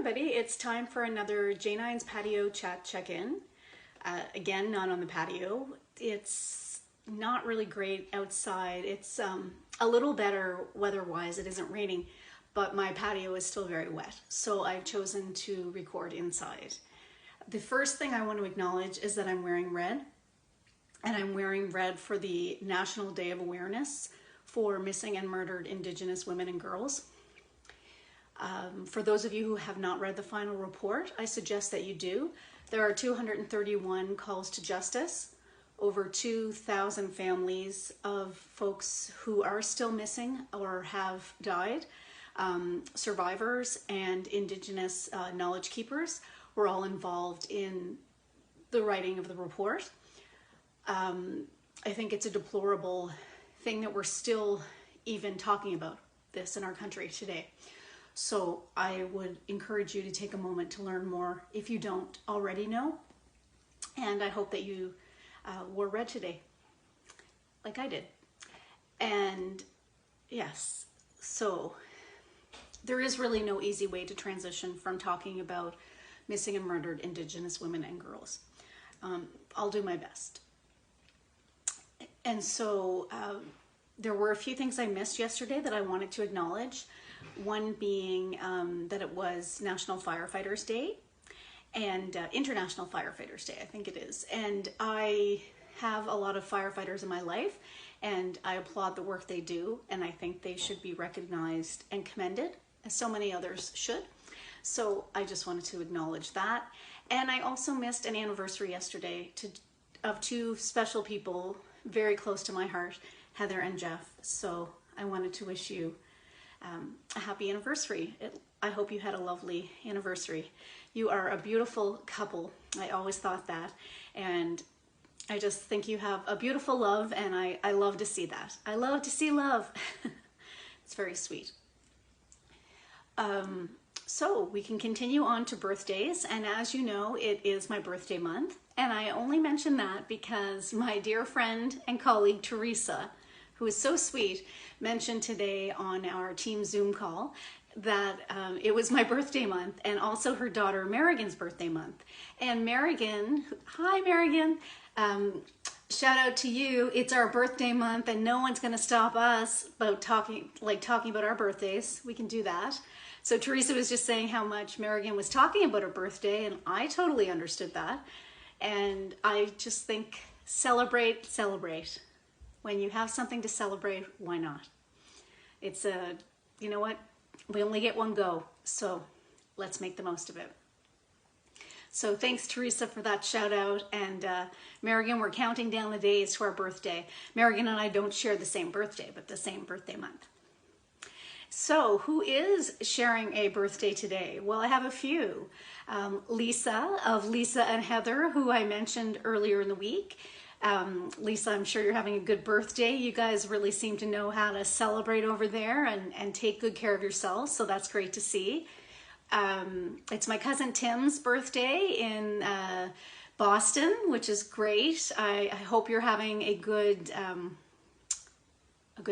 everybody, it's time for another J9's Patio Chat check-in. Again, not on the patio. It's not really great outside. It's a little better weather-wise. It isn't raining, but my patio is still very wet. So I've chosen to record inside. The first thing I want to acknowledge is that I'm wearing red. And I'm wearing red for the National Day of Awareness for missing and murdered Indigenous women and girls. For those of you who have not read the final report, I suggest that you do. There are 231 calls to justice, over 2,000 families of folks who are still missing or have died. Survivors and Indigenous knowledge keepers were all involved in the writing of the report. I think it's a deplorable thing that we're still even talking about this in our country today. So I would encourage you to take a moment to learn more if you don't already know. And I hope that you wore red today, like I did. And yes, so there is really no easy way to transition from talking about missing and murdered Indigenous women and girls. I'll do my best. And so there were a few things I missed yesterday that I wanted to acknowledge. One being that it was National Firefighters Day and International Firefighters Day, I think it is. And I have a lot of firefighters in my life and I applaud the work they do, and I think they should be recognized and commended, as so many others should. So I just wanted to acknowledge that. And I also missed an anniversary yesterday of two special people very close to my heart, Heather and Jeff. So I wanted to wish you a happy anniversary. I hope you had a lovely anniversary. You are a beautiful couple. I always thought that. And I just think you have a beautiful love, and I love to see that. I love to see love. It's very sweet. So we can continue on to birthdays, and as you know, it is my birthday month, and I only mention that because my dear friend and colleague Teresa, who is so sweet, mentioned today on our team Zoom call that it was my birthday month, and also her daughter Marigan's birthday month. And Marigan, hi Marigan, shout out to you. It's our birthday month and no one's gonna stop us about talking about our birthdays. We can do that. So Teresa was just saying how much Marigan was talking about her birthday, and I totally understood that. And I just think celebrate, celebrate. When you have something to celebrate, why not? It's you know what? We only get one go, so let's make the most of it. So thanks, Teresa, for that shout out. And Marigan, we're counting down the days to our birthday. Marigan and I don't share the same birthday, but the same birthday month. So who is sharing a birthday today? Well, I have a few. Lisa of Lisa and Heather, who I mentioned earlier in the week. Lisa, I'm sure you're having a good birthday. You guys really seem to know how to celebrate over there and take good care of yourselves, so that's great to see. It's my cousin Tim's birthday in Boston, which is great. I hope you're having a good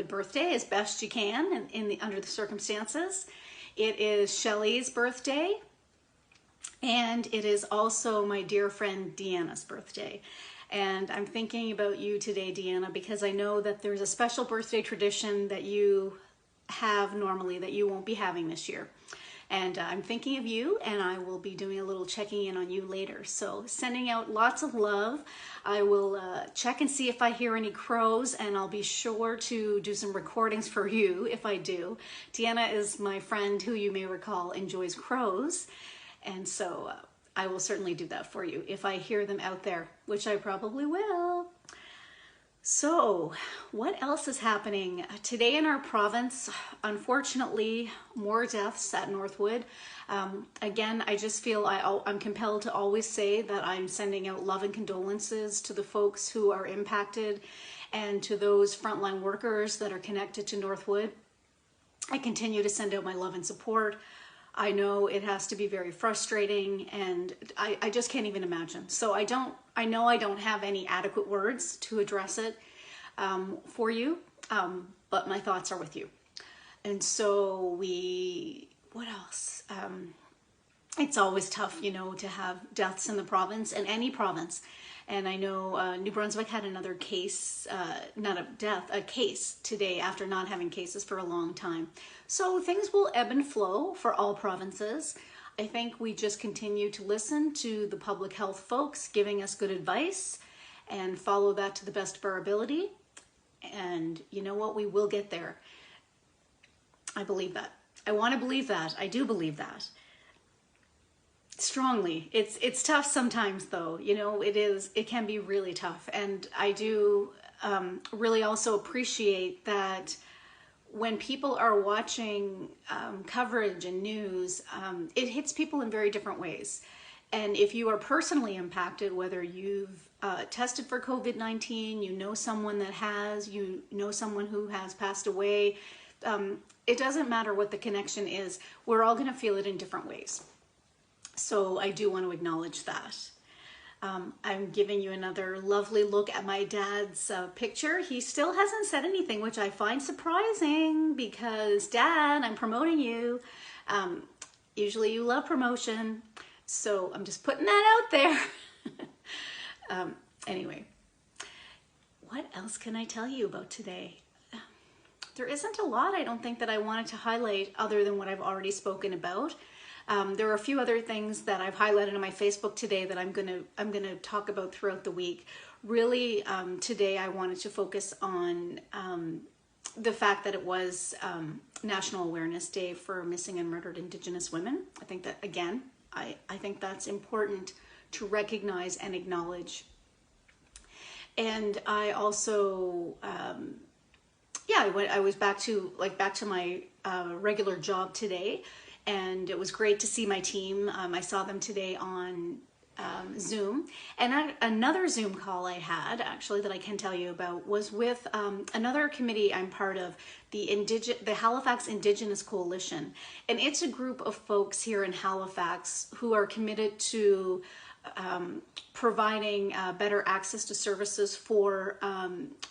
birthday as best you can under the circumstances. It is Shelley's birthday, and it is also my dear friend Deanna's birthday. And I'm thinking about you today, Deanna, because I know that there's a special birthday tradition that you have normally that you won't be having this year. And I'm thinking of you, and I will be doing a little checking in on you later. So sending out lots of love. I will check and see if I hear any crows, and I'll be sure to do some recordings for you if I do. Deanna is my friend who you may recall enjoys crows, and so I will certainly do that for you if I hear them out there, which I probably will. So what else is happening today in our province? Unfortunately, more deaths at Northwood. Again, I just feel I'm compelled to always say that I'm sending out love and condolences to the folks who are impacted and to those frontline workers that are connected to Northwood. I continue to send out my love and support. I know it has to be very frustrating, and I just can't even imagine. So I know I don't have any adequate words to address it for you, but my thoughts are with you. And so what else? it's always tough, you know, to have deaths in the province, and any province. And I know New Brunswick had another case, not a death, a case today after not having cases for a long time. So things will ebb and flow for all provinces. I think we just continue to listen to the public health folks giving us good advice and follow that to the best of our ability. And you know what? We will get there. I believe that. I want to believe that. I do believe that. Strongly. It's tough sometimes though, you know, it can be really tough. And I do really also appreciate that when people are watching coverage and news, it hits people in very different ways. And if you are personally impacted, whether you've tested for COVID-19, you know someone that has, you know someone who has passed away, it doesn't matter what the connection is, we're all going to feel it in different ways. So I do want to acknowledge that. I'm giving you another lovely look at my dad's picture. He still hasn't said anything, which I find surprising because, Dad, I'm promoting you. Usually you love promotion, so I'm just putting that out there. Anyway, what else can I tell you about today? There isn't a lot, I don't think, that I wanted to highlight other than what I've already spoken about. There are a few other things that I've highlighted on my Facebook today that I'm gonna talk about throughout the week. Really, today I wanted to focus on the fact that it was National Awareness Day for Missing and Murdered Indigenous Women. I think that, again, I think that's important to recognize and acknowledge. And I also, I was back to my regular job today. And it was great to see my team. I saw them today on Zoom. And another Zoom call I had, actually, that I can tell you about was with another committee I'm part of, the Halifax Indigenous Coalition. And it's a group of folks here in Halifax who are committed to providing better access to services for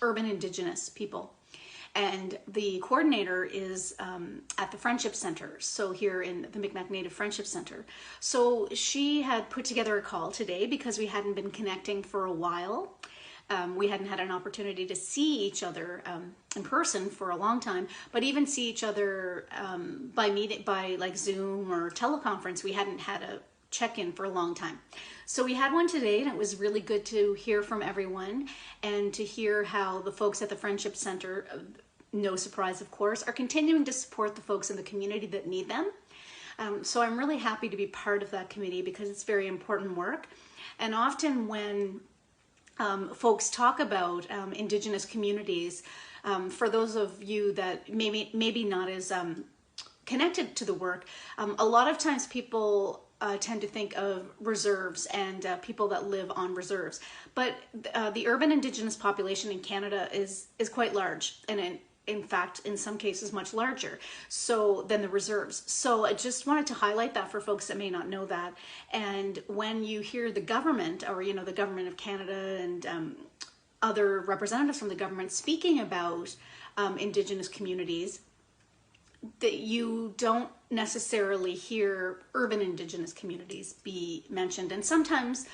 urban Indigenous people. And the coordinator is at the Friendship Center, so here in the Micmac Native Friendship Center. So she had put together a call today because we hadn't been connecting for a while. We hadn't had an opportunity to see each other in person for a long time, but even see each other by like Zoom or teleconference. We hadn't had a check-in for a long time. So we had one today, and it was really good to hear from everyone and to hear how the folks at the Friendship Center, no surprise of course, are continuing to support the folks in the community that need them. So I'm really happy to be part of that committee because it's very important work. And often when folks talk about Indigenous communities, for those of you that maybe not as connected to the work, a lot of times people tend to think of reserves and people that live on reserves. But the urban Indigenous population in Canada is quite large, and in fact, in some cases, much larger than the reserves. So I just wanted to highlight that for folks that may not know that. And when you hear the government, or the government of Canada and other representatives from the government speaking about Indigenous communities, that you don't necessarily hear urban Indigenous communities be mentioned. And sometimes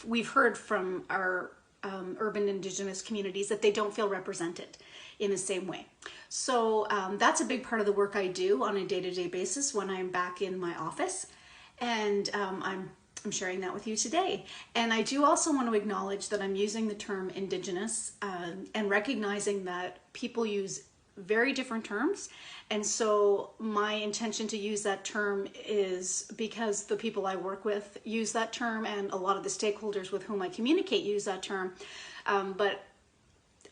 we've heard from our urban Indigenous communities that they don't feel represented in the same way. So that's a big part of the work I do on a day-to-day basis when I'm back in my office. And I'm sharing that with you today. And I do also want to acknowledge that I'm using the term Indigenous and recognizing that people use very different terms. And so my intention to use that term is because the people I work with use that term, and a lot of the stakeholders with whom I communicate use that term. But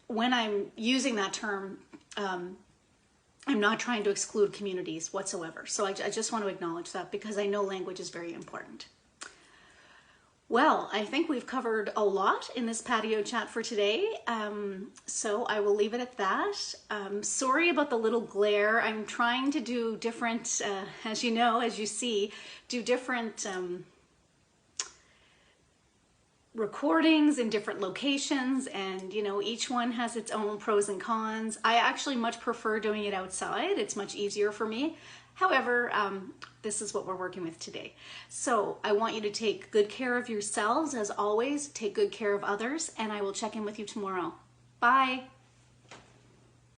when I'm using that term, I'm not trying to exclude communities whatsoever. So I just want to acknowledge that because I know language is very important. Well, I think we've covered a lot in this patio chat for today, so I will leave it at that. Sorry about the little glare. I'm trying to do different, as you see, do different recordings in different locations, and each one has its own pros and cons. I actually much prefer doing it outside. It's much easier for me. However, this is what we're working with today. So I want you to take good care of yourselves as always, take good care of others, and I will check in with you tomorrow. Bye.